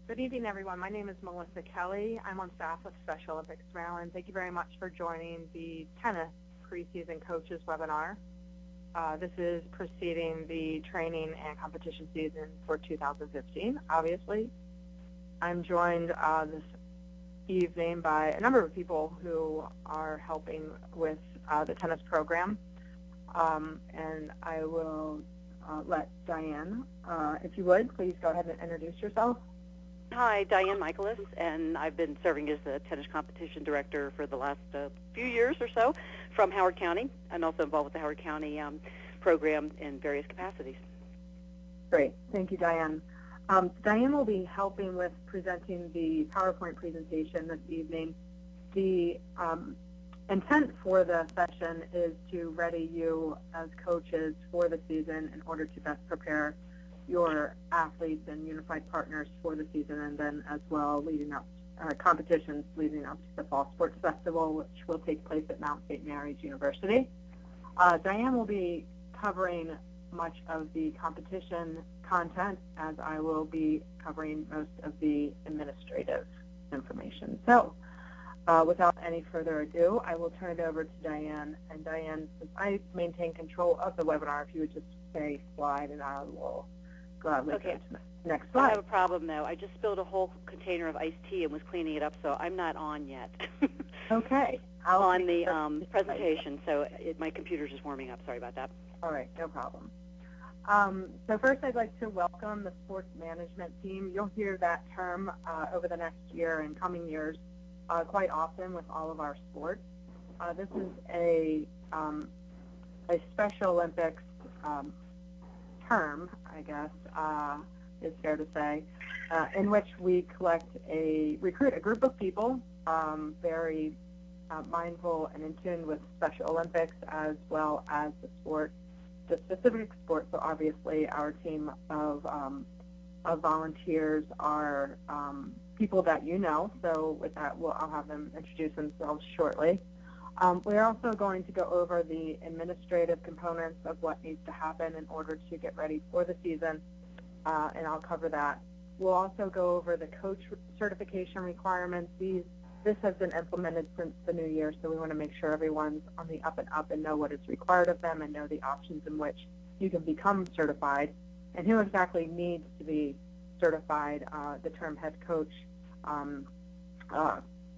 Good evening, everyone. My name is Melissa Kelly. I'm on staff with Special Olympics Maryland. Thank you very much for joining the tennis preseason coaches webinar. This is preceding the training and competition season for 2015, obviously. I'm joined this evening by a number of people who are helping with the tennis program. And I will let Diane, if you would, please go ahead and introduce yourself. Hi, Diane Michaelis, and I've been serving as the tennis competition director for the last few years or so from Howard County, and also involved with the Howard County program in various capacities. Great. Thank you, Diane. Diane will be helping with presenting the PowerPoint presentation this evening. The intent for the session is to ready you as coaches for the season in order to best prepare your athletes and unified partners for the season, and then as well leading up competitions leading up to the Fall Sports Festival, which will take place at Mount St. Mary's University. Diane will be covering much of the competition content, as I will be covering most of the administrative information. So without any further ado, I will turn it over to Diane. And Diane, since I maintain control of the webinar, if you would just say slide, and I will gladly go to the next slide. I have a problem, though. I just spilled a whole container of iced tea and was cleaning it up, so I'm not on yet. Okay. On the presentation, so my computer's just warming up. Sorry about that. All right, no problem. So first, I'd like to welcome the sports management team. You'll hear that term over the next year and coming years quite often with all of our sports. This is a Special Olympics term, I guess, is fair to say, in which we recruit a group of people very mindful and in tune with Special Olympics as well as the specific sport. So obviously our team of volunteers are people that you know. So with that, I'll have them introduce themselves shortly. We're also going to go over the administrative components of what needs to happen in order to get ready for the season, and I'll cover that. We'll also go over the coach certification requirements. This has been implemented since the new year, so we want to make sure everyone's on the up and up and know what is required of them and know the options in which you can become certified and who exactly needs to be certified. The term head coach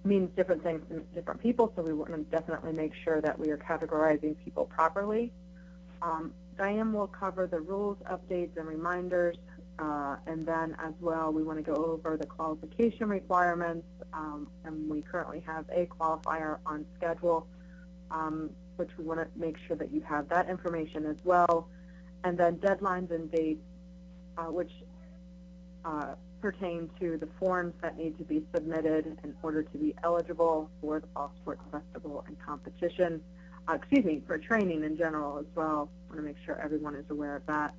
means different things to different people, so we want to definitely make sure that we are categorizing people properly. Diane will cover the rules, updates, and reminders, and then as well we want to go over the qualification requirements, and we currently have a qualifier on schedule, which we want to make sure that you have that information as well, and then deadlines and dates, which pertain to the forms that need to be submitted in order to be eligible for the Fall Sports Festival and competition, for training in general as well. I want to make sure everyone is aware of that.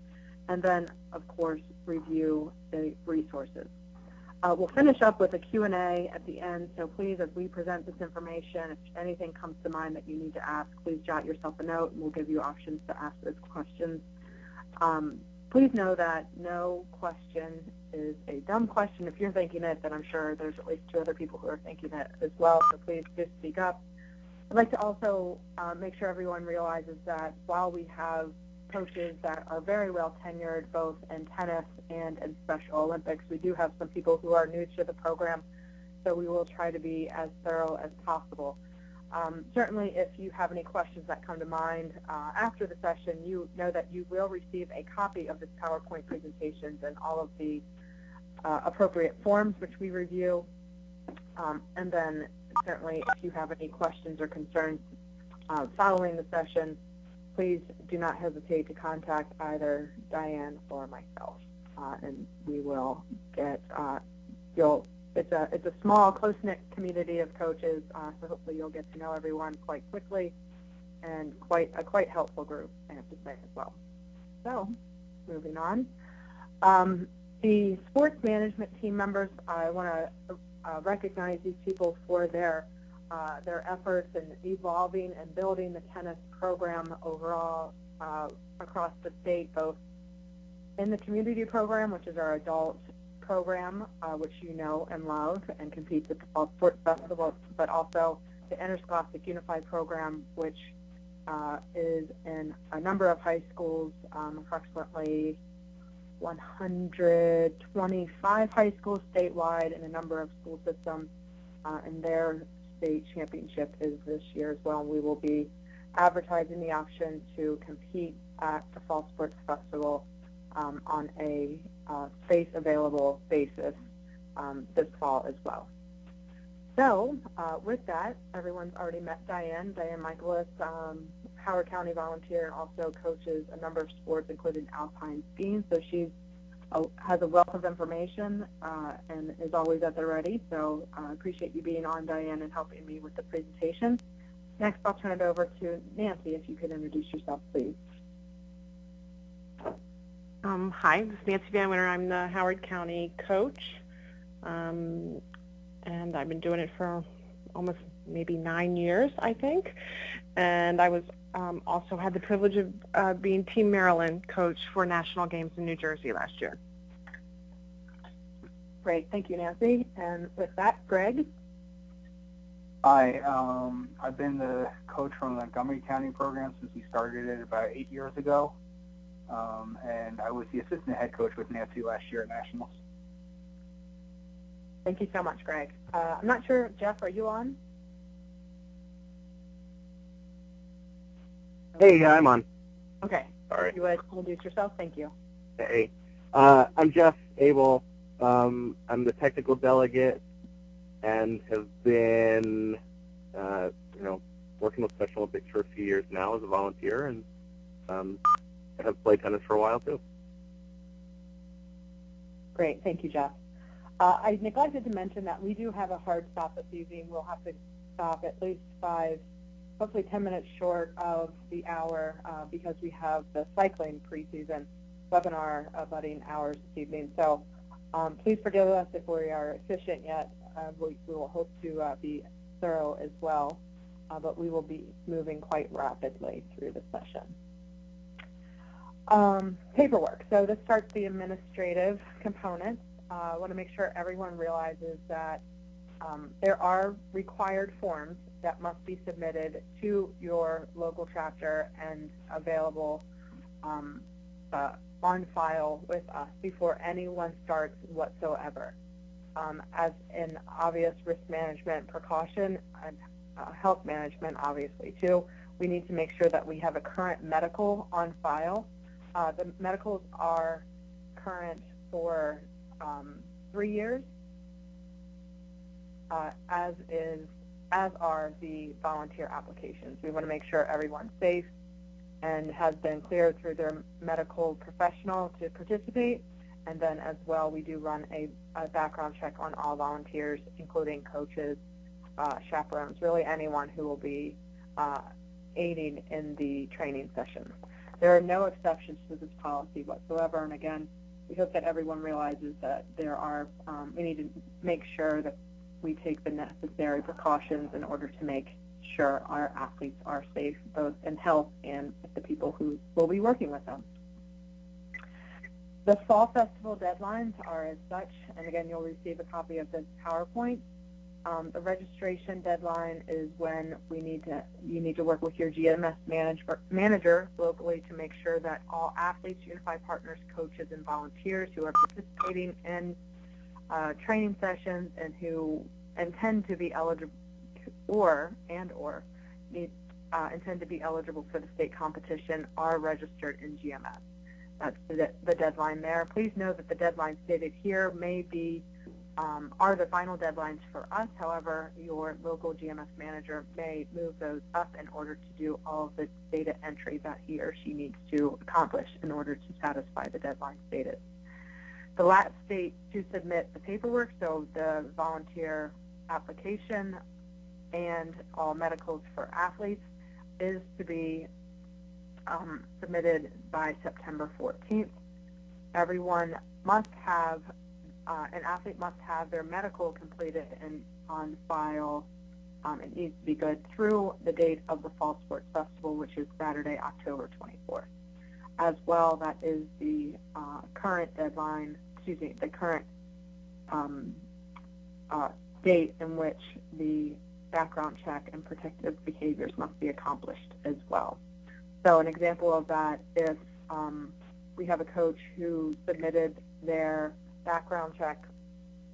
And then, of course, review the resources. We'll finish up with a Q&A at the end, so please, as we present this information, if anything comes to mind that you need to ask, please jot yourself a note, and we'll give you options to ask those questions. Please know that no question is a dumb question. If you're thinking it, then I'm sure there's at least 2 other people who are thinking it as well, so please just speak up. I'd like to also make sure everyone realizes that while we have coaches that are very well tenured both in tennis and in Special Olympics, we do have some people who are new to the program, so we will try to be as thorough as possible. Certainly, if you have any questions that come to mind after the session, you know that you will receive a copy of this PowerPoint presentations and all of the appropriate forms which we review. And then certainly, if you have any questions or concerns following the session, please do not hesitate to contact either Diane or myself, and we will get It's a small, close-knit community of coaches, so hopefully you'll get to know everyone quite quickly, and a quite helpful group, I have to say as well. So, moving on. The sports management team members, I want to recognize these people for their efforts in evolving and building the tennis program overall across the state, both in the community program, which is our adult program, which you know and love and competes at the Fall Sports Festival, but also the Interscholastic Unified program, which is in a number of high schools, approximately 125 high schools statewide and a number of school systems, and their state championship is this year as well. We will be advertising the option to compete at the Fall Sports Festival on a space available basis this fall as well. So with that, everyone's already met Diane Michaelis, Howard County volunteer, and also coaches a number of sports, including alpine skiing. So she has a wealth of information and is always at the ready. So I appreciate you being on, Diane, and helping me with the presentation. Next, I'll turn it over to Nancy, if you could introduce yourself, please. Hi, this is Nancy Van Winter. I'm the Howard County coach, and I've been doing it for almost maybe 9 years, I think. And I was also had the privilege of being Team Maryland coach for national games in New Jersey last year. Great, thank you, Nancy. And with that, Greg. Hi, I've been the coach from the Montgomery County program since we started it about 8 years ago. And I was the assistant head coach with Nancy last year at Nationals. Thank you so much, Greg. I'm not sure, Jeff, are you on? Hey, yeah, I'm on. Okay. All right. You would introduce yourself? Thank you. Hey, I'm Jeff Abel. I'm the technical delegate and have been, working with Special Olympics for a few years now as a volunteer, and have played tennis for a while too. Great, thank you, Jeff. I neglected to mention that we do have a hard stop this evening. We'll have to stop at least 5, hopefully 10 minutes short of the hour because we have the cycling preseason webinar budding hours this evening. So please forgive us if we are efficient yet. We will hope to be thorough as well, but we will be moving quite rapidly through the session. Paperwork. So this starts the administrative components. I want to make sure everyone realizes that there are required forms that must be submitted to your local chapter and available on file with us before anyone starts whatsoever. As an obvious risk management precaution and health management, obviously, too, we need to make sure that we have a current medical on file. The medicals are current for 3 years, as are the volunteer applications. We want to make sure everyone's safe and has been cleared through their medical professional to participate. And then as well, we do run a background check on all volunteers, including coaches, chaperones, really anyone who will be aiding in the training sessions. There are no exceptions to this policy whatsoever, and again, we hope that everyone realizes that there are, we need to make sure that we take the necessary precautions in order to make sure our athletes are safe, both in health and with the people who will be working with them. The Fall Festival deadlines are as such, and again, you'll receive a copy of this PowerPoint. The registration deadline is when you need to work with your GMS manager locally to make sure that all athletes, unified partners, coaches, and volunteers who are participating in training sessions and who intend to be eligible intend to be eligible for the state competition are registered in GMS. That's the deadline there. Please know that the deadline stated here may be are the final deadlines for us. However, your local GMS manager may move those up in order to do all of the data entry that he or she needs to accomplish in order to satisfy the deadline stated. The last date to submit the paperwork, so the volunteer application and all medicals for athletes, is to be submitted by September 14th. Everyone must have an athlete must have their medical completed and on file. It needs to be good through the date of the Fall Sports Festival, which is Saturday, October 24th. As well, that is the current deadline, the current date in which the background check and protective behaviors must be accomplished as well. So an example of that, if we have a coach who submitted their background check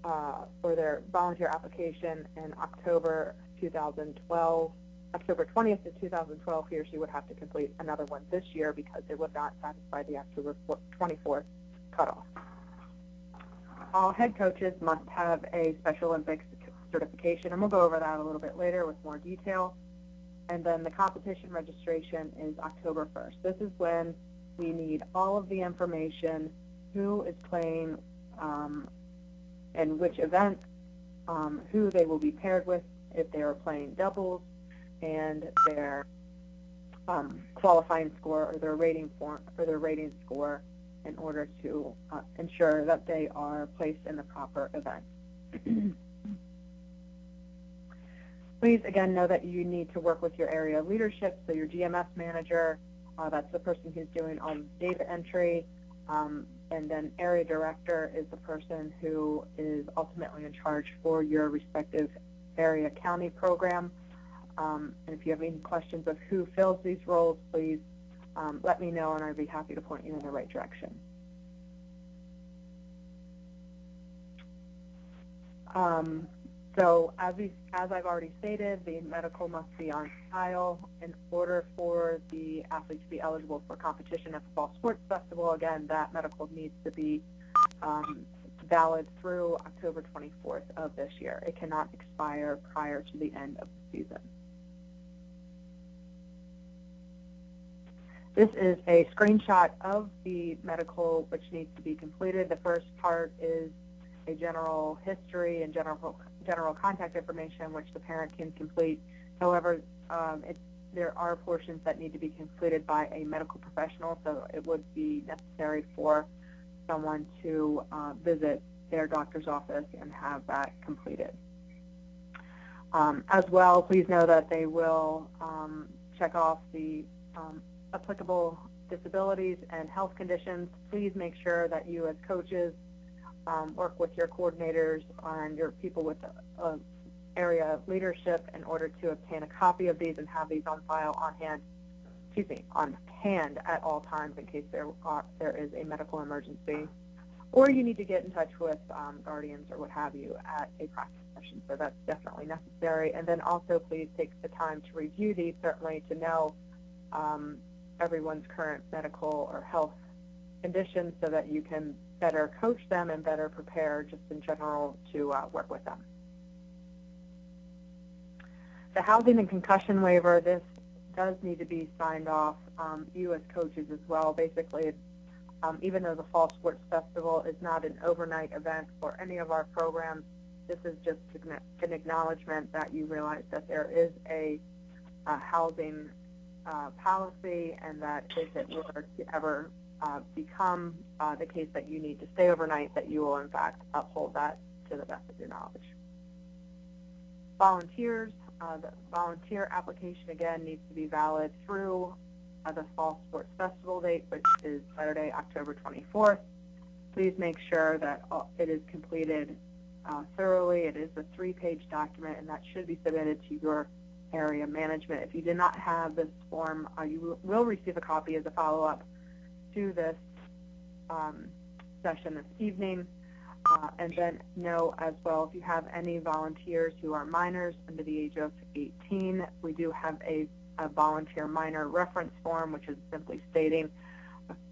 for their volunteer application in October 2012, October 20th of 2012, he or she would have to complete another one this year because it would not satisfy the October 24th cutoff. All head coaches must have a Special Olympics certification, and we'll go over that a little bit later with more detail. And then the competition registration is October 1st. This is when we need all of the information, who is playing in which event, who they will be paired with if they are playing doubles, and their qualifying score or their rating score in order to ensure that they are placed in the proper event. Please, again, know that you need to work with your area leadership, so your GMS manager, that's the person who's doing all the data entry, and then area director is the person who is ultimately in charge for your respective area county program. And if you have any questions of who fills these roles, please let me know, and I'd be happy to point you in the right direction. So as I've already stated, the medical must be on file in order for the athlete to be eligible for competition at the Fall Sports Festival. Again, that medical needs to be valid through October 24th of this year. It cannot expire prior to the end of the season. This is a screenshot of the medical which needs to be completed. The first part is a general history and general contact information which the parent can complete. However, there are portions that need to be completed by a medical professional, so it would be necessary for someone to visit their doctor's office and have that completed. As well, please know that they will check off the applicable disabilities and health conditions. Please make sure that you as coaches work with your coordinators and your people with area leadership in order to obtain a copy of these and have these on file on hand at all times in case there is a medical emergency, or you need to get in touch with guardians or what have you at a practice session. So that's definitely necessary. And then also please take the time to review these, certainly to know everyone's current medical or health conditions so that you can better coach them and better prepare just in general to work with them. The housing and concussion waiver, this does need to be signed off, you as coaches as well. Basically, even though the Fall Sports Festival is not an overnight event for any of our programs, this is just an acknowledgement that you realize that there is a housing policy, and that if it were to ever become the case that you need to stay overnight, that you will in fact uphold that to the best of your knowledge. Volunteers, the volunteer application again needs to be valid through the Fall Sports Festival date, which is Saturday, October 24th. Please make sure that it is completed thoroughly. It is a 3-page document, and that should be submitted to your area management. If you did not have this form, you will receive a copy as a follow-up to this session this evening. And then know as well, if you have any volunteers who are minors under the age of 18, we do have a volunteer minor reference form, which is simply stating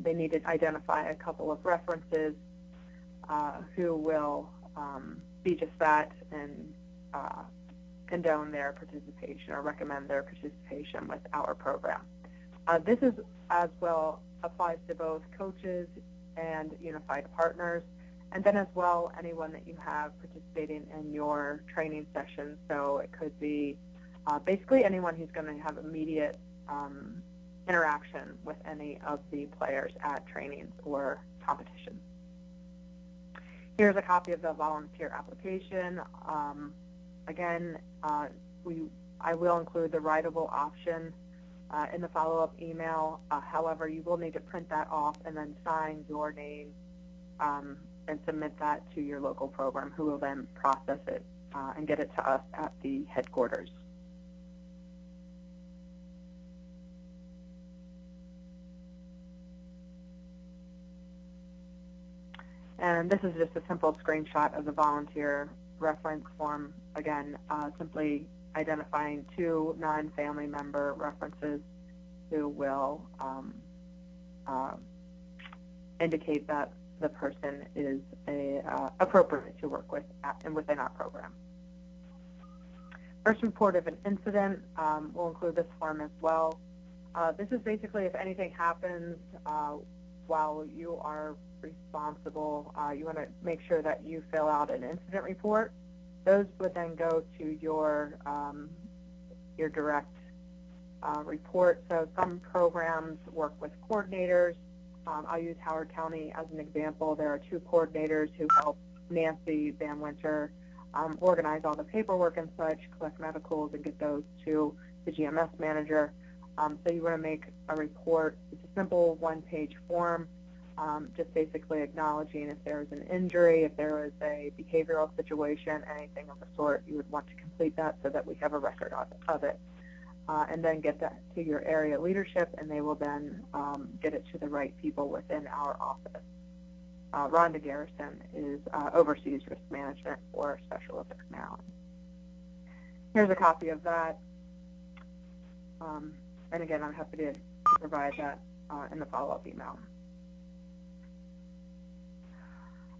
they need to identify a couple of references who will be just that and condone their participation or recommend their participation with our program. This is as well applies to both coaches and unified partners, and then as well anyone that you have participating in your training sessions. So it could be basically anyone who's going to have immediate interaction with any of the players at trainings or competitions. Here's a copy of the volunteer application. Again, I will include the writable option in the follow-up email. However, you will need to print that off and then sign your name and submit that to your local program, who will then process it and get it to us at the headquarters. And this is just a simple screenshot of the volunteer reference form. Again, simply identifying 2 non-family member references who will indicate that the person is appropriate to work with within our program. First report of an incident, we'll include this form as well. This is basically if anything happens while you are responsible, you want to make sure that you fill out an incident report. Those would then go to your direct report. So some programs work with coordinators. I'll use Howard County as an example. There are 2 coordinators who help Nancy Van Winter organize all the paperwork and such, collect medicals, and get those to the GMS manager. So you want to make a report. It's a simple 1-page form, just basically acknowledging if there is an injury, if there is a behavioral situation, anything of the sort. You would want to complete that so that we have a record of it. And then get that to your area leadership, and they will then get it to the right people within our office. Rhonda Garrison oversees risk management for Special Olympics Maryland. Here's a copy of that. And again, I'm happy to provide that in the follow-up email.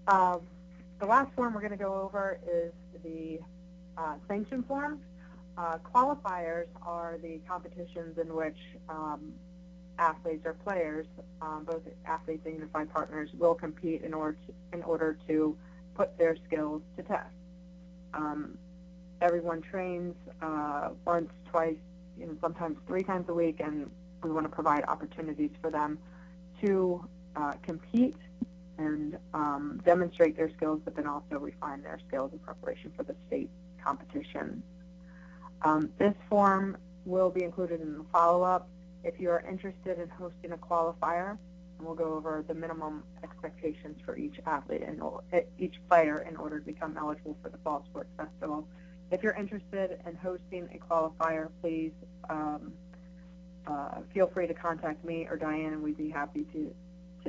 The last form we're going to go over is the sanction form. Qualifiers are the competitions in which athletes or players, both athletes and unified partners, will compete in order to put their skills to test. Everyone trains once, twice, sometimes 3 times a week, and we want to provide opportunities for them to compete and demonstrate their skills, but then also refine their skills in preparation for the state competition. This form will be included in the follow-up. If you are interested in hosting a qualifier, and we'll go over the minimum expectations for each athlete and each player in order to become eligible for the Fall Sports Festival. If you're interested in hosting a qualifier, please feel free to contact me or Diane, and we'd be happy to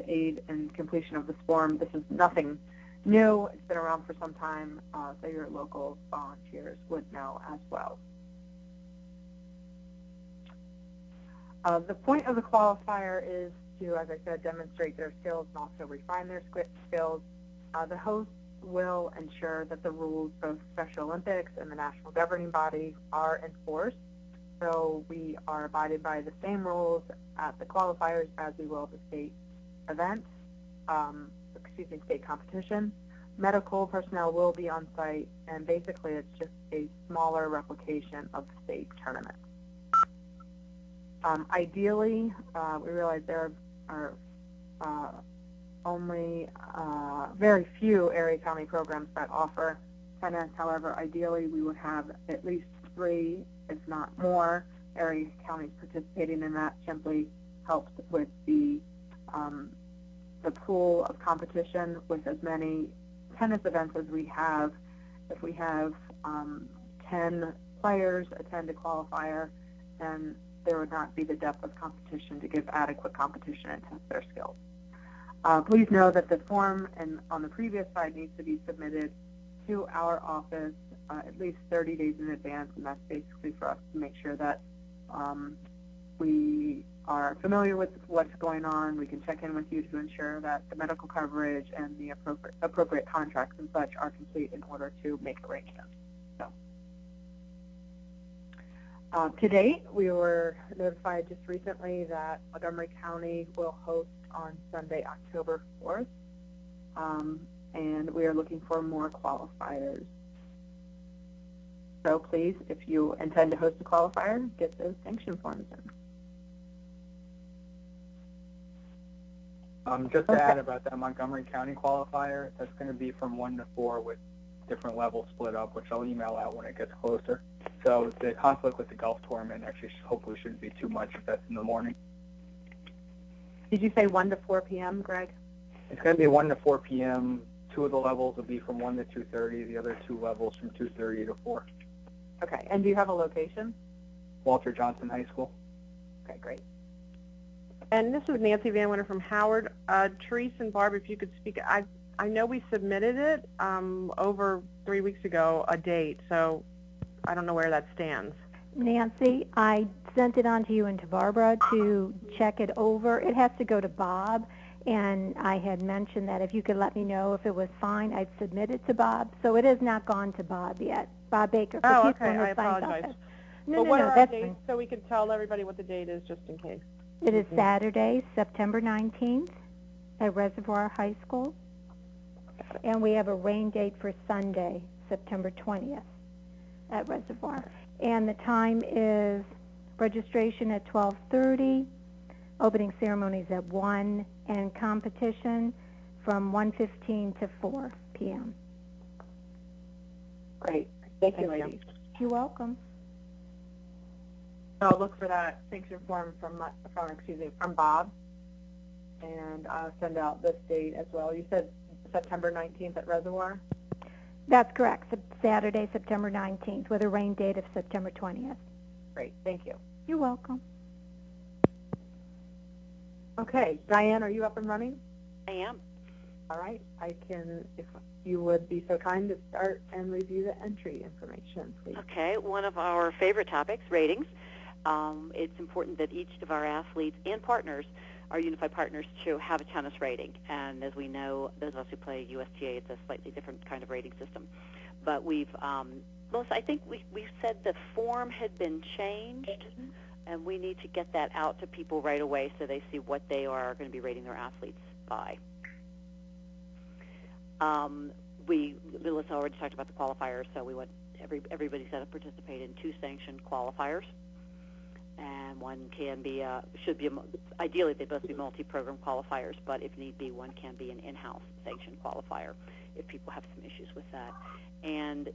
aid in completion of this form. This is nothing new. It's been around for some time, so your local volunteers would know as well. The point of the qualifier is to, as I said, demonstrate their skills and also refine their skills. The host will ensure that the rules, both Special Olympics and the national governing body, are enforced. So we are abided by the same rules at the qualifiers as we will at the state event, state competition. Medical personnel will be on site, and basically it's just a smaller replication of the state tournament. Ideally, we realize there are only very few area county programs that offer tennis. However, ideally we would have at least 3, if not more, area counties participating in that. Simply helps with the pool of competition with as many tennis events as we have. If we have 10 players attend a qualifier, then there would not be the depth of competition to give adequate competition and test their skills. Please know that the form on the previous slide needs to be submitted to our office at least 30 days in advance, and that's basically for us to make sure that we are familiar with what's going on. We can check in with you to ensure that the medical coverage and the appropriate contracts and such are complete in order to make arrangements. To date, we were notified just recently that Montgomery County will host on Sunday, October 4th, and we are looking for more qualifiers. So please, if you intend to host a qualifier, get those sanction forms in. Just to add about that Montgomery County qualifier, that's going to be from 1 to 4 with different levels split up, which I'll email out when it gets closer. So the conflict with the golf tournament actually hopefully shouldn't be too much if that's in the morning. Did you say 1 to 4 p.m., Greg? It's going to be 1 to 4 p.m., two of the levels will be from 1 to 2:30. The other two levels from 2:30 to 4. Okay, and do you have a location? Walter Johnson High School. Okay, great. And this is Nancy Van Winter from Howard. Therese and Barb, if you could speak. I know we submitted it over 3 weeks ago, a date, so I don't know where that stands. Nancy, I sent it on to you and to Barbara to check it over. It has to go to Bob, and I had mentioned that if you could let me know if it was fine, I'd submit it to Bob. So it has not gone to Bob yet. Bob Baker. Oh, okay, I apologize. No, what are our that's dates fine. so we can tell everybody what the date is just in case? It is Saturday, September 19th at Reservoir High School. And we have a rain date for Sunday, September 20th at Reservoir. And the time is registration at 12:30, opening ceremonies at 1, and competition from 1:15 to 4 p.m. Great. Thank you, ladies. You're welcome. I'll look for that sanction form from Bob, and I'll send out this date as well. You said September 19th at Reservoir? That's correct. Saturday, September 19th, with a rain date of September 20th. Great. Thank you. You're welcome. Okay. Diane, are you up and running? I am. All right. I can, if you would be so kind, to start and review the entry information, please. Okay, one of our favorite topics, ratings. It's important that each of our athletes and partners, our unified partners, to have a tennis rating. And as we know, those of us who play USTA, it's a slightly different kind of rating system. But we've, I think we said the form had been changed, and we need to get that out to people right away so they see what they are going to be rating their athletes by. Melissa already talked about the qualifiers, so we want everybody's got to participate in 2 sanctioned qualifiers, and one can be ideally they both be multi-program qualifiers, but if need be, one can be an in-house sanctioned qualifier if people have some issues with that. And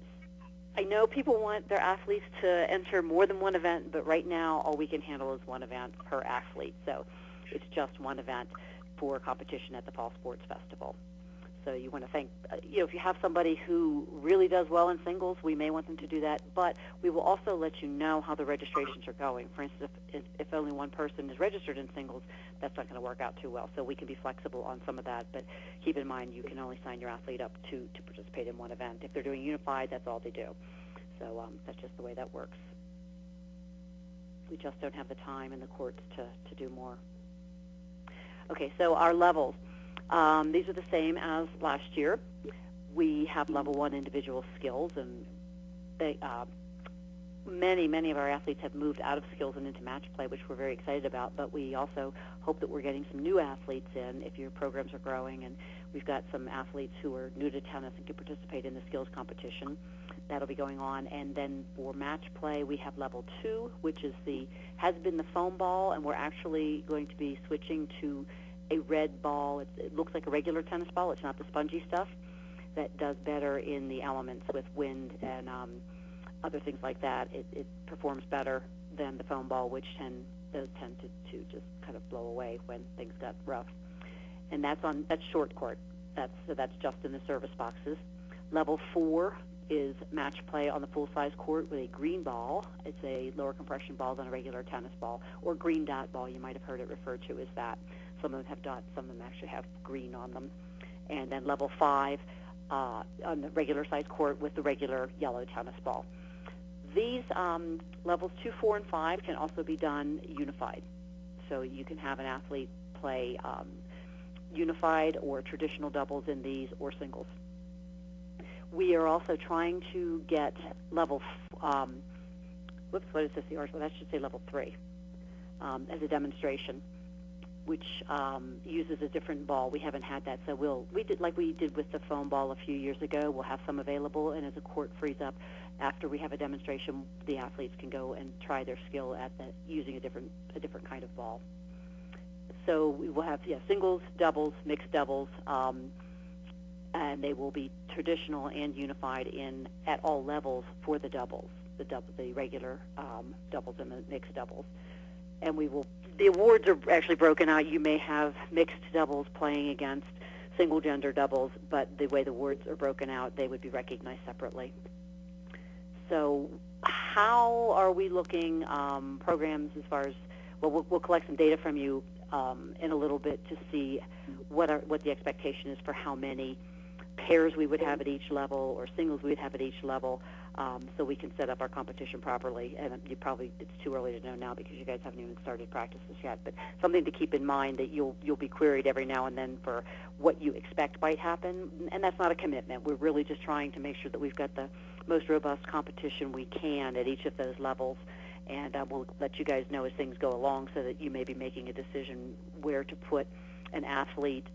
I know people want their athletes to enter more than one event, but right now all we can handle is one event per athlete, so it's just one event for competition at the Fall Sports Festival. So you want to thank, if you have somebody who really does well in singles, we may want them to do that, but we will also let you know how the registrations are going. For instance, if only one person is registered in singles, that's not going to work out too well. So we can be flexible on some of that, but keep in mind you can only sign your athlete up to participate in one event. If they're doing unified, that's all they do. So that's just the way that works. We just don't have the time in the courts to do more. Okay, so our levels. These are the same as last year. We have level 1 individual skills, and they, many of our athletes have moved out of skills and into match play, which we're very excited about, but we also hope that we're getting some new athletes in if your programs are growing, and we've got some athletes who are new to tennis and can participate in the skills competition. That'll be going on. And then for match play, we have level 2, which has been the foam ball, and we're actually going to be switching to a red ball. It looks like a regular tennis ball. It's not the spongy stuff that does better in the elements with wind and other things like that. It performs better than the foam ball, which tend to just kind of blow away when things got rough. And that's short court. That's just in the service boxes. Level 4 is match play on the full-size court with a green ball. It's a lower compression ball than a regular tennis ball, or green dot ball. You might have heard it referred to as that. Some of them have dots, some of them actually have green on them. And then level 5 on the regular size court with the regular yellow tennis ball. These levels 2, 4, and 5 can also be done unified. So you can have an athlete play unified or traditional doubles in these, or singles. We are also trying to get level, what is this? Well, that should say level 3 as a demonstration, which uses a different ball. We haven't had that, so we did like we did with the foam ball a few years ago. We'll have some available, and as the court frees up, after we have a demonstration, the athletes can go and try their skill at using a different kind of ball. So we will have singles, doubles, mixed doubles, and they will be traditional and unified at all levels for the doubles, the regular doubles and the mixed doubles. And the awards are actually broken out. You may have mixed doubles playing against single-gender doubles, but the way the awards are broken out, they would be recognized separately. So how are we looking programs as far as, well, we'll collect some data from you in a little bit to see what the expectation is for how many pairs we would have at each level or singles we would have at each level, so we can set up our competition properly. And it's too early to know now because you guys haven't even started practices yet, but something to keep in mind that you'll be queried every now and then for what you expect might happen, and that's not a commitment. We're really just trying to make sure that we've got the most robust competition we can at each of those levels, and we'll let you guys know as things go along so that you may be making a decision where to put an athlete,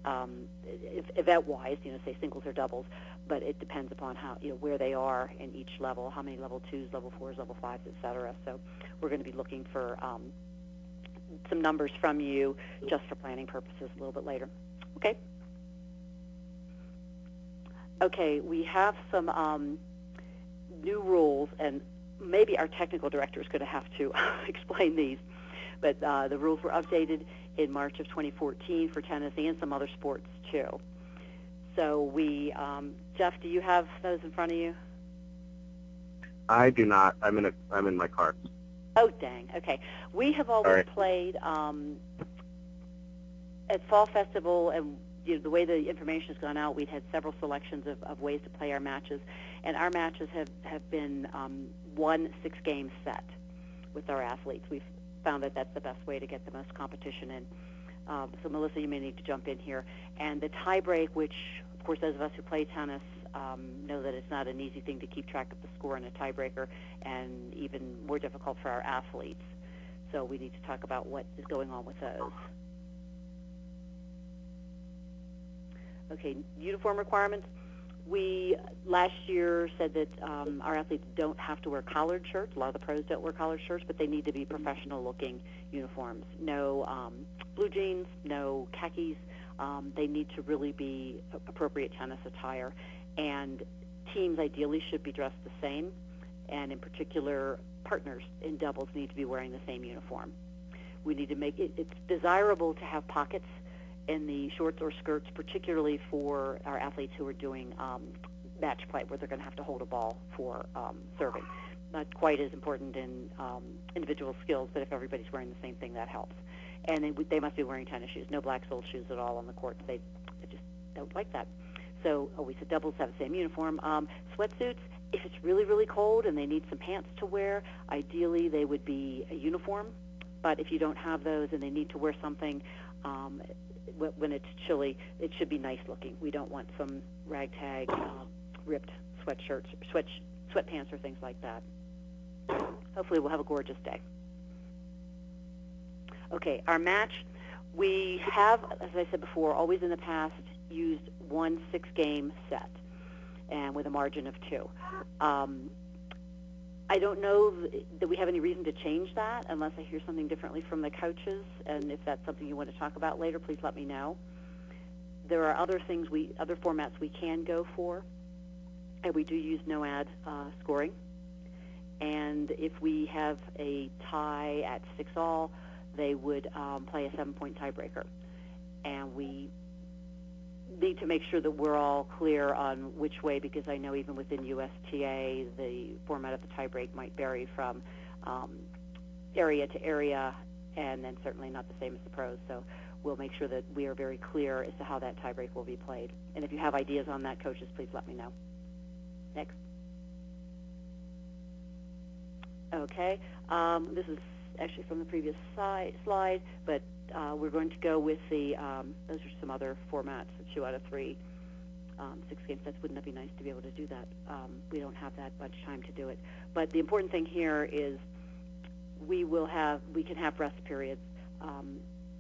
event-wise, say singles or doubles, but it depends upon how, where they are in each level, how many level 2s, level 4s, level 5s, et cetera. So we're going to be looking for some numbers from you just for planning purposes a little bit later. Okay? Okay, we have some new rules, and maybe our technical director is going to have to explain these, but the rules were updated in March of 2014 for tennis and some other sports too. So we, Jeff, do you have those in front of you? I do not. I'm in my car. Oh, dang. Okay. We have always played at Fall Festival, and the way the information has gone out, we've had several selections of ways to play our matches, and our matches have been one 6-game set with our athletes. We've found that that's the best way to get the most competition in. So Melissa, you may need to jump in here. And the tie break, which of course those of us who play tennis know that it's not an easy thing to keep track of the score in a tiebreaker, and even more difficult for our athletes. So we need to talk about what is going on with those. Okay, uniform requirements. We last year said that our athletes don't have to wear collared shirts. A lot of the pros don't wear collared shirts, but they need to be professional-looking uniforms. No blue jeans, no khakis. They need to really be appropriate tennis attire. And teams ideally should be dressed the same, and in particular, partners in doubles need to be wearing the same uniform. We need to make it, it's desirable to have pockets in the shorts or skirts, particularly for our athletes who are doing match play, where they're going to have to hold a ball for serving. Not quite as important in individual skills, but if everybody's wearing the same thing, that helps. And they must be wearing tennis shoes, no black sole shoes at all on the courts. They just don't like that. So we said doubles have the same uniform. Sweatsuits, if it's really, really cold and they need some pants to wear, ideally they would be a uniform. But if you don't have those and they need to wear something, when it's chilly, it should be nice looking. We don't want some ragtag, ripped sweatshirts, sweatpants, or things like that. Hopefully we'll have a gorgeous day. Okay, our match, we have, as I said before, always in the past used one 6-game set, and with a margin of 2. I don't know that we have any reason to change that unless I hear something differently from the coaches, and if that's something you want to talk about later, please let me know. There are other things, other formats we can go for, and we do use no-ad scoring. And if we have a tie at 6-all, they would play a 7-point tiebreaker. And we need to make sure that we're all clear on which way, because I know even within USTA, the format of the tiebreak might vary from area to area, and then certainly not the same as the pros. So we'll make sure that we are very clear as to how that tiebreak will be played. And if you have ideas on that, coaches, please let me know. Next. Okay. This is actually from the previous slide, but we're going to go with the, those are some other formats, 2 out of 3, 6-game sets. Wouldn't that be nice to be able to do that? We don't have that much time to do it. But the important thing here is we can have rest periods.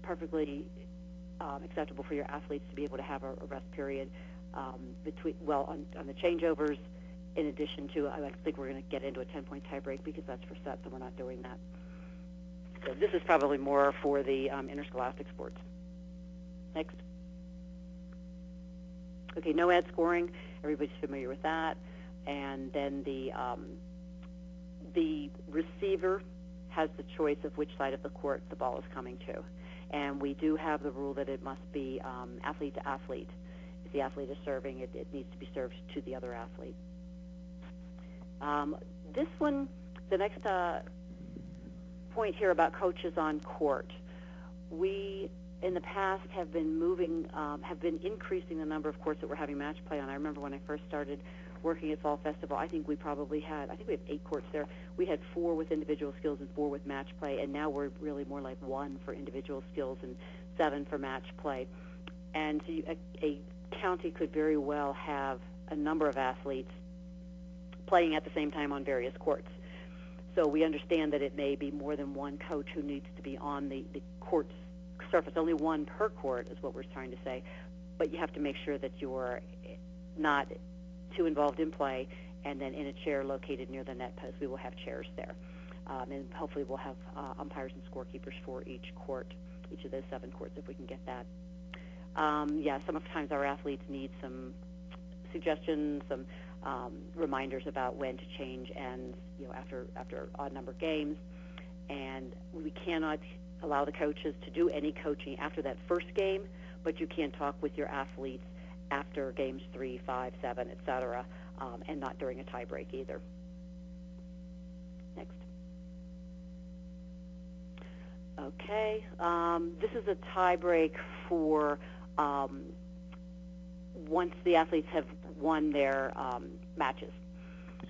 Perfectly acceptable for your athletes to be able to have a rest period on the changeovers, in addition to, I think we're going to get into a 10-point tiebreak because that's for sets, and we're not doing that. So this is probably more for the interscholastic sports. Next. Okay, no-ad scoring. Everybody's familiar with that. And then the receiver has the choice of which side of the court the ball is coming to. And we do have the rule that it must be athlete to athlete. the athlete is serving, it needs to be served to the other athlete. This one, the next point here about coaches on court. We, in the past, have been increasing the number of courts that we're having match play on. I remember when I first started working at Fall Festival, I think we have 8 courts there. We had 4 with individual skills and 4 with match play, and now we're really more like 1 for individual skills and 7 for match play. And so a county could very well have a number of athletes playing at the same time on various courts. So we understand that it may be more than one coach who needs to be on the court's surface. Only 1 per court is what we're trying to say. But you have to make sure that you're not too involved in play, and then in a chair located near the net post. We will have chairs there. And hopefully we'll have umpires and scorekeepers for each court, each of those 7 courts, if we can get that. Sometimes our athletes need some suggestions, some reminders about when to change ends, after odd number games, and we cannot allow the coaches to do any coaching after that first game, but you can talk with your athletes after games 3, 5, 7, etc., and not during a tie break either. Next. Okay, this is a tie break for once the athletes have won their matches.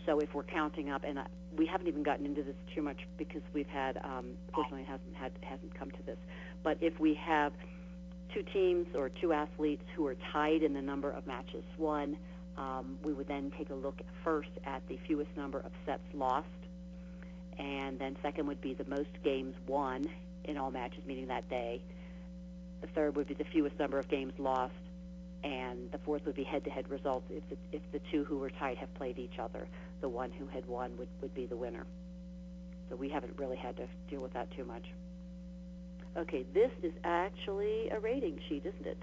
So if we're counting up, and we haven't even gotten into this too much because we've had, fortunately, it hasn't come to this. But if we have 2 teams or 2 athletes who are tied in the number of matches won, we would then take a look first at the fewest number of sets lost, and then second would be the most games won in all matches, meaning that day. The third would be the fewest number of games lost, and the fourth would be head-to-head results if the 2 who were tied have played each other. The one who had won would be the winner. So we haven't really had to deal with that too much. Okay, this is actually a rating sheet, isn't it?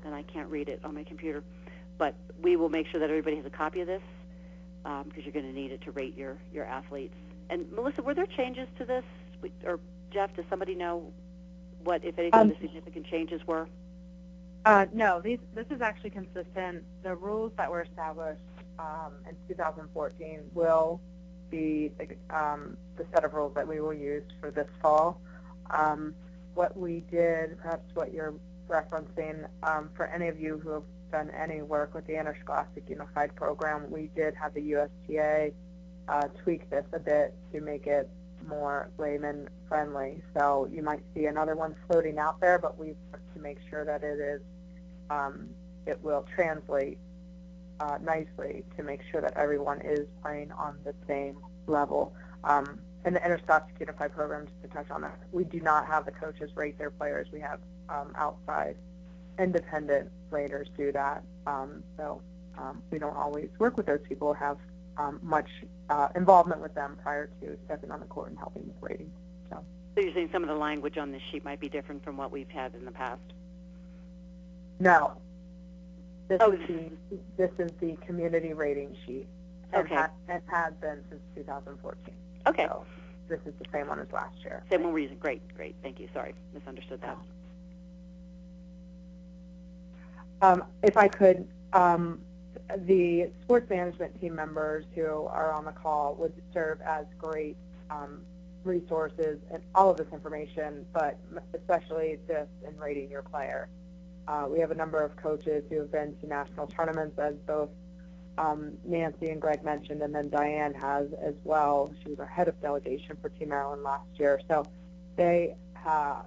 And I can't read it on my computer. But we will make sure that everybody has a copy of this because you're going to need it to rate your athletes. And Melissa, were there changes to this? Or Jeff, does somebody know what, if anything, the significant changes were? No, this is actually consistent. The rules that were established in 2014 will be the set of rules that we will use for this fall. What we did, perhaps what you're referencing, for any of you who have done any work with the Interscholastic Unified Program, we did have the USTA tweak this a bit to make it more layman friendly. So you might see another one floating out there, but we want to make sure that it will translate nicely to make sure that everyone is playing on the same level. In the Interscholastic Unified Program, just to touch on that, we do not have the coaches rate their players. We have outside independent raters do that. So we don't always work with those people or have much involvement with them prior to stepping on the court and helping with rating. So you're saying some of the language on this sheet might be different from what we've had in the past? No. This is the community rating sheet. Okay. It has been since 2014. Okay. So this is the same one as last year. Same one we're using. Great. Thank you. Sorry, misunderstood that. If I could, the sports management team members who are on the call would serve as great resources and all of this information, but especially this in rating your player. We have a number of coaches who have been to national tournaments, as both Nancy and Greg mentioned, and then Diane has as well. She was our head of delegation for Team Maryland last year. So they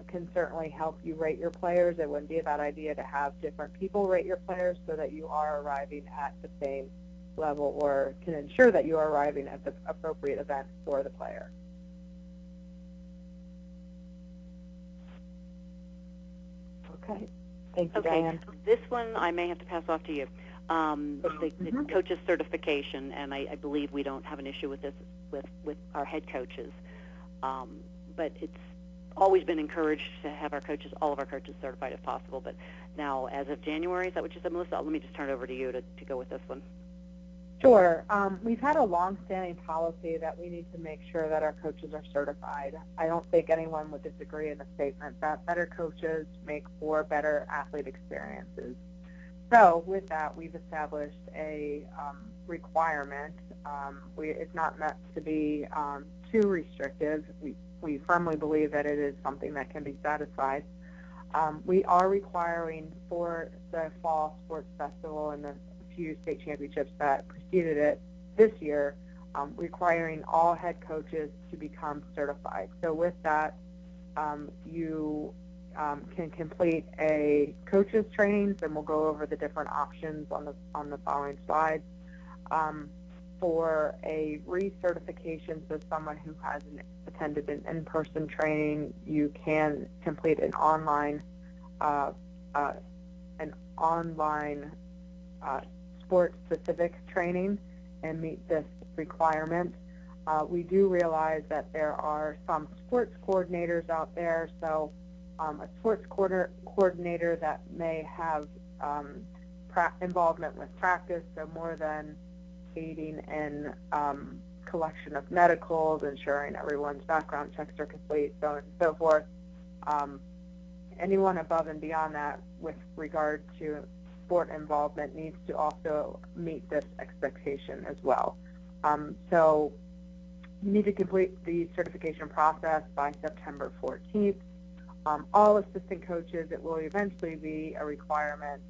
can certainly help you rate your players. It wouldn't be a bad idea to have different people rate your players so that you are arriving at the same level, or can ensure that you are arriving at the appropriate event for the player. Okay. Thank you, Diane. This one I may have to pass off to you. The coaches certification, and I believe we don't have an issue with this with our head coaches, but it's always been encouraged to have all of our coaches certified if possible. But now, as of January, is that what you said, Melissa? Let me just turn it over to you to go with this one. Sure. We've had a long-standing policy that we need to make sure that our coaches are certified. I don't think anyone would disagree in the statement that better coaches make for better athlete experiences. So with that, we've established a requirement. It's not meant to be too restrictive. We firmly believe that it is something that can be satisfied. We are requiring for the Fall Sports Festival and the few state championships that preceded it this year, requiring all head coaches to become certified. So with that, you can complete a coaches trainings, and we'll go over the different options on the following slides. For a recertification, so someone who hasn't attended an in-person training, you can complete an online sport-specific training and meet this requirement. We do realize that there are some sports coordinators out there, so a sports coordinator that may have involvement with practice, so more than aiding in collection of medicals, ensuring everyone's background checks are complete, so on and so forth. Anyone above and beyond that with regard to sport involvement needs to also meet this expectation as well. So you need to complete the certification process by September 14th. All assistant coaches, it will eventually be a requirement,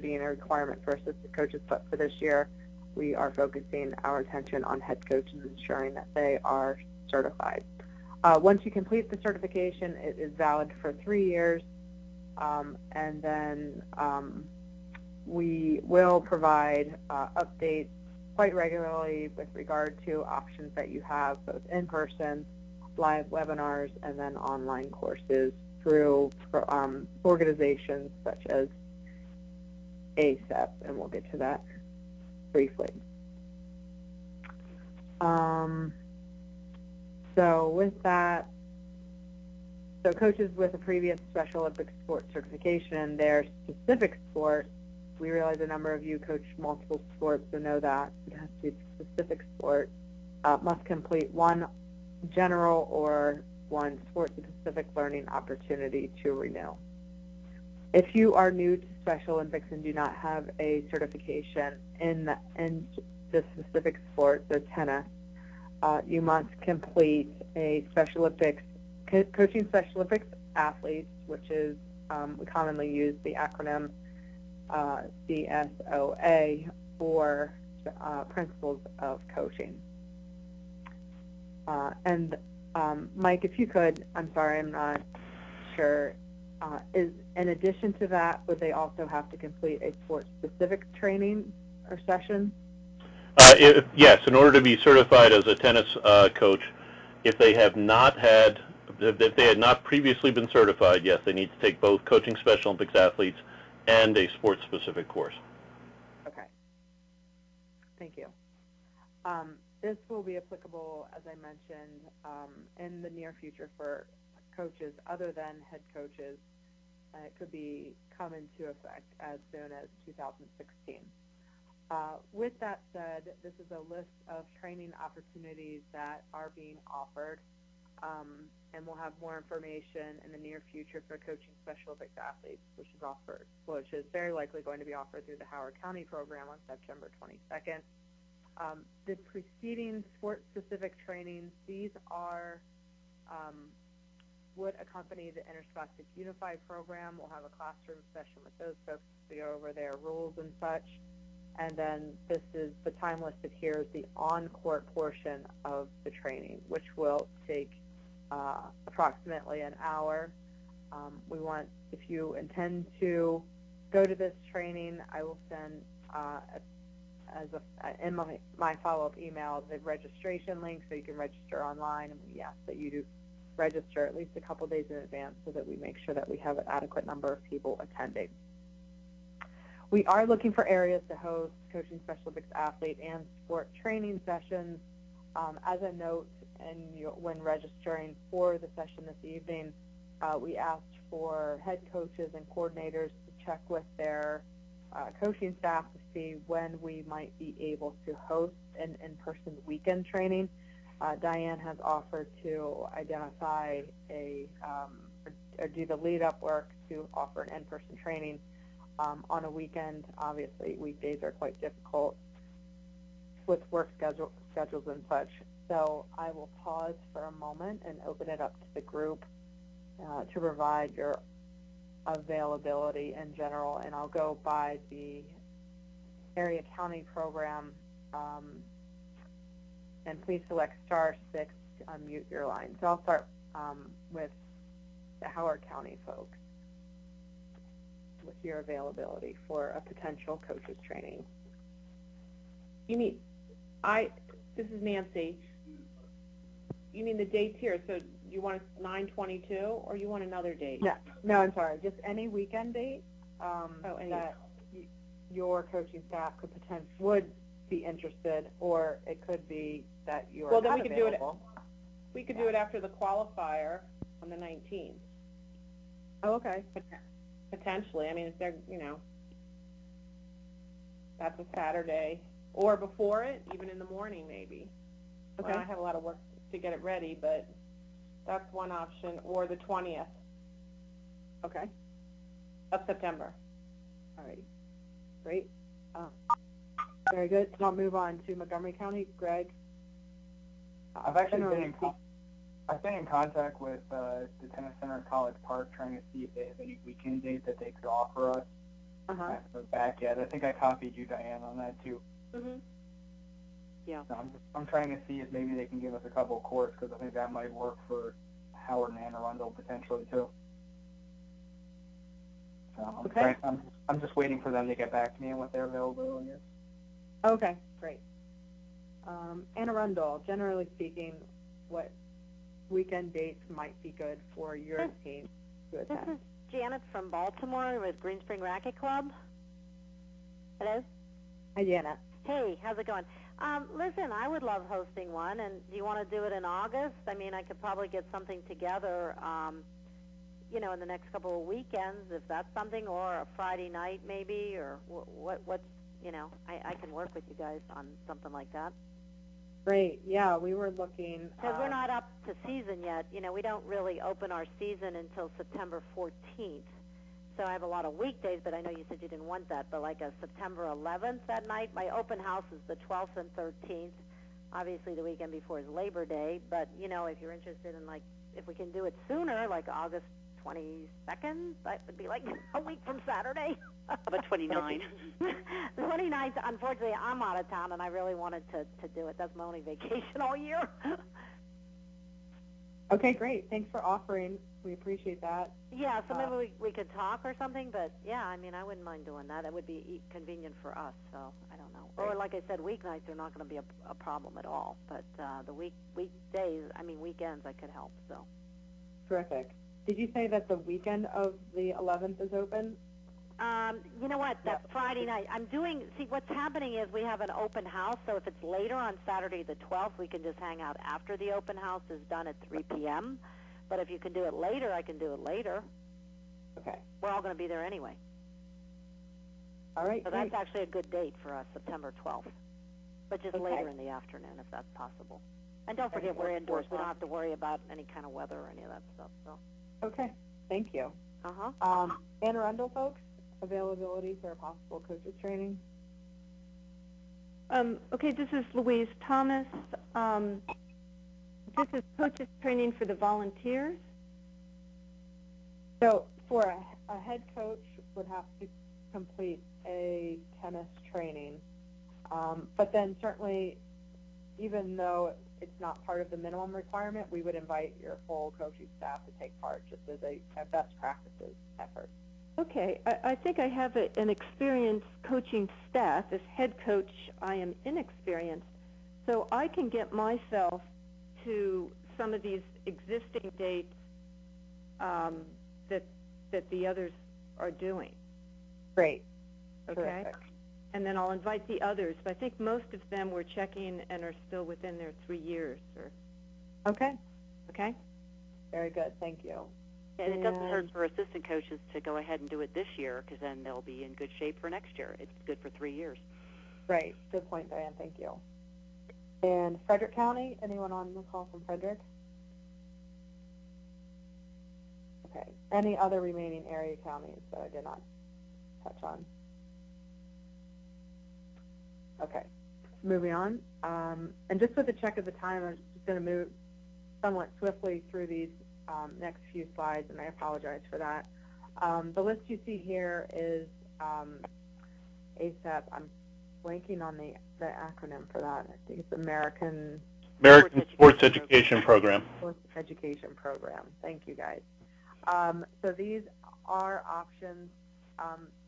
being a requirement for assistant coaches, but for this year, we are focusing our attention on head coaches, ensuring that they are certified. Once you complete the certification, it is valid for 3 years, and then we will provide updates quite regularly with regard to options that you have, both in person, live webinars, and then online courses through organizations such as ASEP, and we'll get to that briefly. So with that, so coaches with a previous Special Olympics sport certification, their specific sport, we realize a number of you coach multiple sports, so know that it has to be a specific sport, must complete one general or one sport-specific learning opportunity to renew. If you are new to Special Olympics and do not have a certification in the specific sport, so tennis, you must complete a Special Olympics, coaching Special Olympics athletes, which is, we commonly use the acronym CSOA, or Principles of Coaching. And Mike, if you could, I'm sorry, I'm not sure, is in addition to that, would they also have to complete a sport-specific training or session? Yes, in order to be certified as a tennis coach, if they had not previously been certified, yes, they need to take both coaching Special Olympics athletes and a sports-specific course. Okay. Thank you. This will be applicable, as I mentioned, in the near future for coaches other than head coaches. It could come into effect as soon as 2016. With that said, this is a list of training opportunities that are being offered, and we'll have more information in the near future for coaching Special Olympics athletes, which is very likely going to be offered through the Howard County program on September 22nd. The preceding sport-specific trainings, these are would accompany the Interscholastic Unified program. We'll have a classroom session with those folks to go over their rules and such. And then this is the time listed here is the on-court portion of the training, which will take approximately an hour. We want, if you intend to go to this training, I will send in my follow-up email the registration link so you can register online, and we ask that you do register at least a couple days in advance so that we make sure that we have an adequate number of people attending. We are looking for areas to host coaching Special Olympics athlete and sport training sessions. As a note, when registering for the session this evening, we asked for head coaches and coordinators to check with their coaching staff to see when we might be able to host an in-person weekend training. Diane has offered to identify or do the lead-up work to offer an in-person training on a weekend. Obviously, weekdays are quite difficult with work schedules and such. So I will pause for a moment and open it up to the group to provide your availability in general, and I'll go by the area county program, and please select *6 to unmute your line. So I'll start with the Howard County folks with your availability for a potential coaches training. You mean, this is Nancy. You mean the dates here? So you want 9/22, or you want another date? No, I'm sorry. Just any weekend date that your coaching staff would be interested, or it could be that you are not available. We could do it after the qualifier on the 19th. Oh, okay. Potentially. I mean, if they're, that's a Saturday, or before it, even in the morning maybe. Okay. Well, I have a lot of work to get it ready, but that's one option, or the 20th. Okay. Of September. All right. Great. Very good. So I'll move on to Montgomery County. Greg? I've actually been in contact with the tennis center at College Park, trying to see if they have any weekend date that they could offer us. I haven't heard back yet. I think I copied you, Diane, on that too. Yeah. So I'm trying to see if maybe they can give us a couple of courts, because I think that might work for Howard and Anne Arundel potentially too. So I'm just waiting for them to get back to me on what their availability is. Okay, great. Anne Arundel, generally speaking, what weekend dates might be good for your team to attend? This is Janet from Baltimore with Green Spring Racket Club. Hello? Hi, Janet. Hey, how's it going? Listen, I would love hosting one, and do you want to do it in August? I mean, I could probably get something together, in the next couple of weekends, if that's something, or a Friday night maybe, or what's, I can work with you guys on something like that. Great. Yeah, we were looking. Because we're not up to season yet. We don't really open our season until September 14th. So I have a lot of weekdays, but I know you said you didn't want that. But like a September 11th that night, my open house is the 12th and 13th. Obviously, the weekend before is Labor Day. But, if you're interested in, if we can do it sooner, like August 22nd, that would be like a week from Saturday. About 29. The 29th, unfortunately, I'm out of town, and I really wanted to do it. That's my only vacation all year. Okay, great. Thanks for offering. We appreciate that. Yeah, so maybe we could talk or something, but yeah, I mean, I wouldn't mind doing that. It would be convenient for us, so I don't know. Great. Or like I said, weeknights are not going to be a problem at all, but the weekdays, weekends I could help, so. Terrific. Did you say that the weekend of the 11th is open? You know what? That's Friday night. See, what's happening is we have an open house, so if it's later on Saturday the 12th, we can just hang out after the open house is done at 3 p.m. But if you can do it later, I can do it later. Okay. We're all going to be there anyway. All right. So that's actually a good date for us, September 12th, but just later in the afternoon if that's possible. And don't forget, we're indoors. We don't have to worry about any kind of weather or any of that stuff. So. Okay. Thank you. Anne Arundel folks, availability for a possible coaches training? Okay, this is Louise Thomas. This is coaches training for the volunteers. So for a head coach would have to complete a tennis training, but then certainly, even though it's not part of the minimum requirement, we would invite your full coaching staff to take part just as a best practices effort. Okay, I think I have an experienced coaching staff. As head coach, I am inexperienced, so I can get myself to some of these existing dates that the others are doing. Great. Okay. Terrific. And then I'll invite the others. But I think most of them were checking and are still within their 3 years. Okay. Okay. Very good. Thank you. And it doesn't hurt for assistant coaches to go ahead and do it this year, because then they'll be in good shape for next year. It's good for 3 years. Right. Good point, Diane. Thank you. And Frederick County, anyone on the call from Frederick? Okay. Any other remaining area counties that I did not touch on. Okay, moving on. And just with a check of the time, I'm just going to move somewhat swiftly through these next few slides, and I apologize for that. The list you see here is ASAP. I'm blanking on the acronym for that. I think it's American Sports Education Program. Sports Education Program. Thank you, guys. So these are options.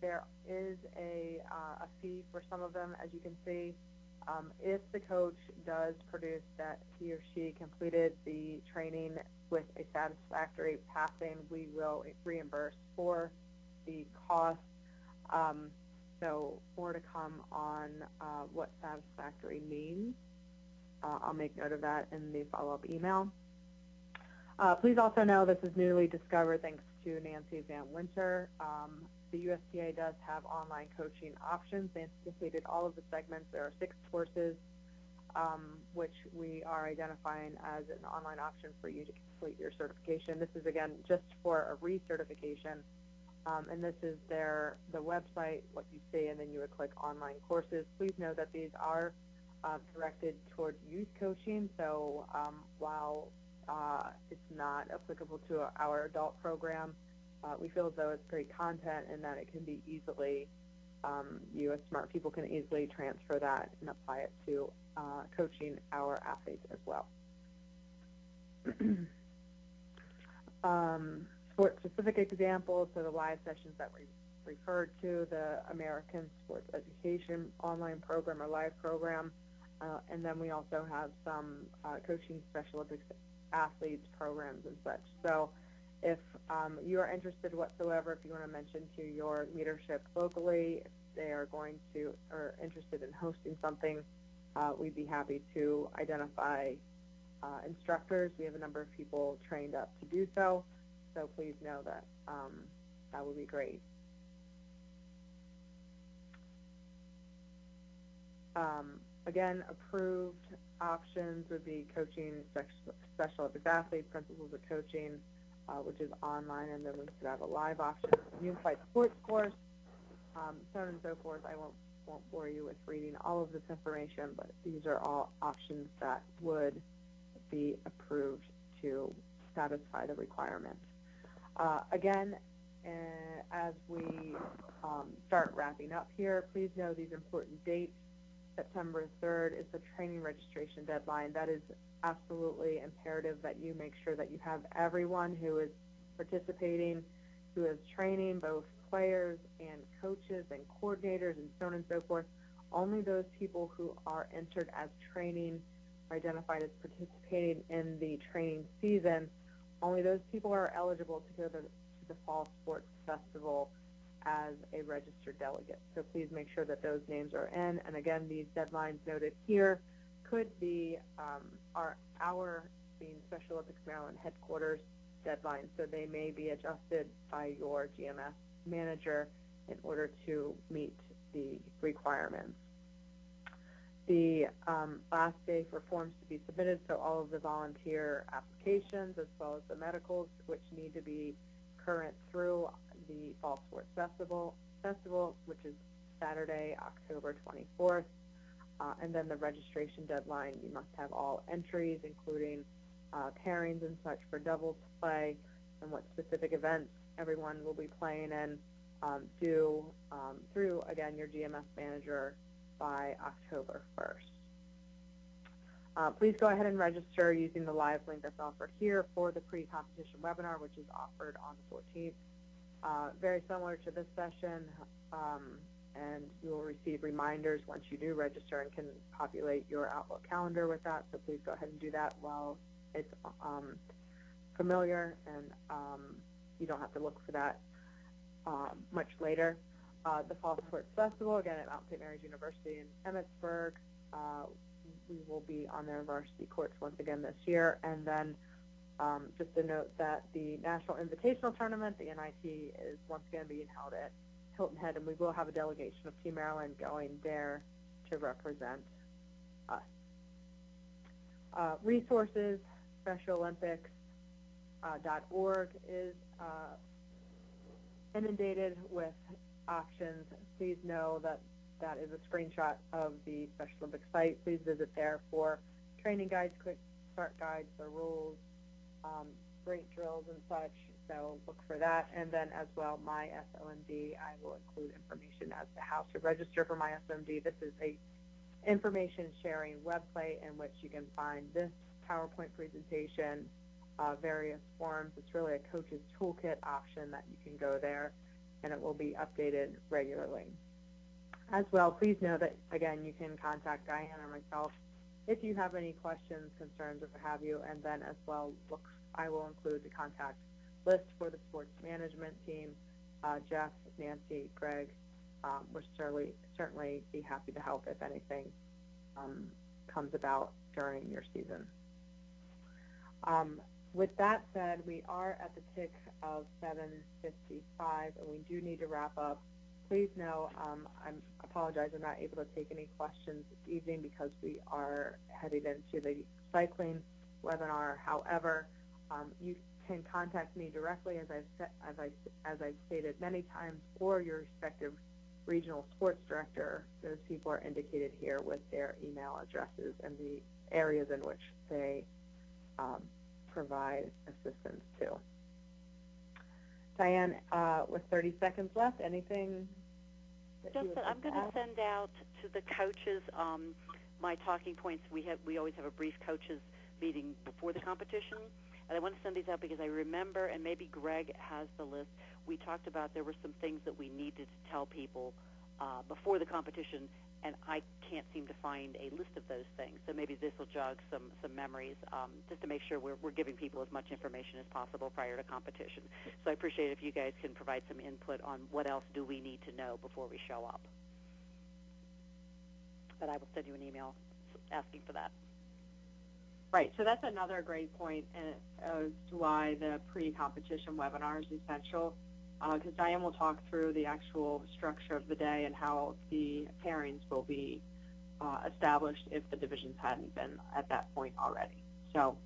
There is a fee for some of them, as you can see. If the coach does produce that he or she completed the training with a satisfactory passing, we will reimburse for the cost. So more to come on what satisfactory means. I'll make note of that in the follow-up email. Please also know this is newly discovered thanks to Nancy Van Winter. The USTA does have online coaching options. Nancy completed all of the segments. There are 6 courses, which we are identifying as an online option for you to complete your certification. This is, again, just for a recertification. And this is the website, what you see, and then you would click online courses. Please know that these are directed towards youth coaching, so while it's not applicable to our adult program, we feel as though it's great content and that it can be easily, you as smart people can easily transfer that and apply it to coaching our athletes as well. Sport-specific examples, so the live sessions that we referred to, the American Sports Education online program or live program, and then we also have some coaching special athletes programs and such. So if you are interested whatsoever, if you want to mention to your leadership locally, if they are going to or interested in hosting something, we'd be happy to identify instructors. We have a number of people trained up to do so. So please know that that would be great. Again, approved options would be coaching special athletes, principles of coaching, which is online, and then we could have a live option, unified sports course, so on and so forth. I won't bore you with reading all of this information, but these are all options that would be approved to satisfy the requirements. Again, as we start wrapping up here, please know these important dates. September 3rd is the training registration deadline. That is absolutely imperative that you make sure that you have everyone who is participating, who is training, both players and coaches and coordinators and so on and so forth. Only those people who are entered as training are identified as participating in the training season. Only those people are eligible to go to the Fall Sports Festival as a registered delegate. So please make sure that those names are in. And again, these deadlines noted here could be our being Special Olympics Maryland headquarters deadlines. So they may be adjusted by your GMS manager in order to meet the requirements. The last day for forms to be submitted, so all of the volunteer applications as well as the medicals, which need to be current through the Fall Sports Festival, which is Saturday, October 24th. And then the registration deadline, you must have all entries, including pairings and such for doubles play and what specific events everyone will be playing in, due through, again, your GMS manager by October 1st. Please go ahead and register using the live link that's offered here for the pre-competition webinar, which is offered on the 14th. Very similar to this session, and you will receive reminders once you do register and can populate your Outlook calendar with that. So please go ahead and do that while it's familiar, and you don't have to look for that much later. The Fall Sports Festival, again, at Mount St. Mary's University in Emmitsburg. We will be on their varsity courts once again this year. And then just a note that the National Invitational Tournament, the NIT, is once again being held at Hilton Head, and we will have a delegation of Team Maryland going there to represent us. Resources, SpecialOlympics.org is inundated with options, please know that that is a screenshot of the Special Olympics site. Please visit there for training guides, quick start guides, the rules, great drills and such. So look for that. And then as well, My SOMD, I will include information as to how to register for My SOMD. This is a information sharing website in which you can find this PowerPoint presentation, various forms. It's really a coach's toolkit option that you can go there, and it will be updated regularly. As well, please know that, again, you can contact Diane or myself if you have any questions, concerns, or what have you, and then as well, I will include the contact list for the sports management team, Jeff, Nancy, Greg. We'll certainly be happy to help if anything comes about during your season. With that said, we are at the tick of 7:55, and we do need to wrap up. Please know, I apologize, I'm not able to take any questions this evening because we are headed into the cycling webinar. However, you can contact me directly, as I've stated many times, or your respective regional sports director. Those people are indicated here with their email addresses and the areas in which they provide assistance to. Diane, with 30 seconds left, anything that you would like I'm going to send out to the coaches my talking points. We always have a brief coaches meeting before the competition, and I want to send these out because I remember, and maybe Greg has the list, we talked about there were some things that we needed to tell people before the competition, and I can't seem to find a list of those things. So maybe this will jog some memories, just to make sure we're giving people as much information as possible prior to competition. So I appreciate if you guys can provide some input on what else do we need to know before we show up. But I will send you an email asking for that. Right, so that's another great point as to why the pre-competition webinar is essential, because Diane will talk through the actual structure of the day and how the pairings will be established if the divisions hadn't been at that point already. So,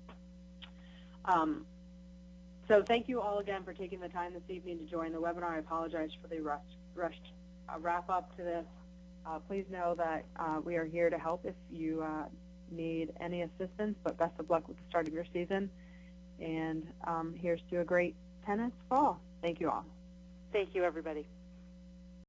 so thank you all again for taking the time this evening to join the webinar. I apologize for the rushed wrap-up to this. Please know that we are here to help if you need any assistance, but best of luck with the start of your season. And here's to a great tennis fall. Thank you all. Thank you, everybody.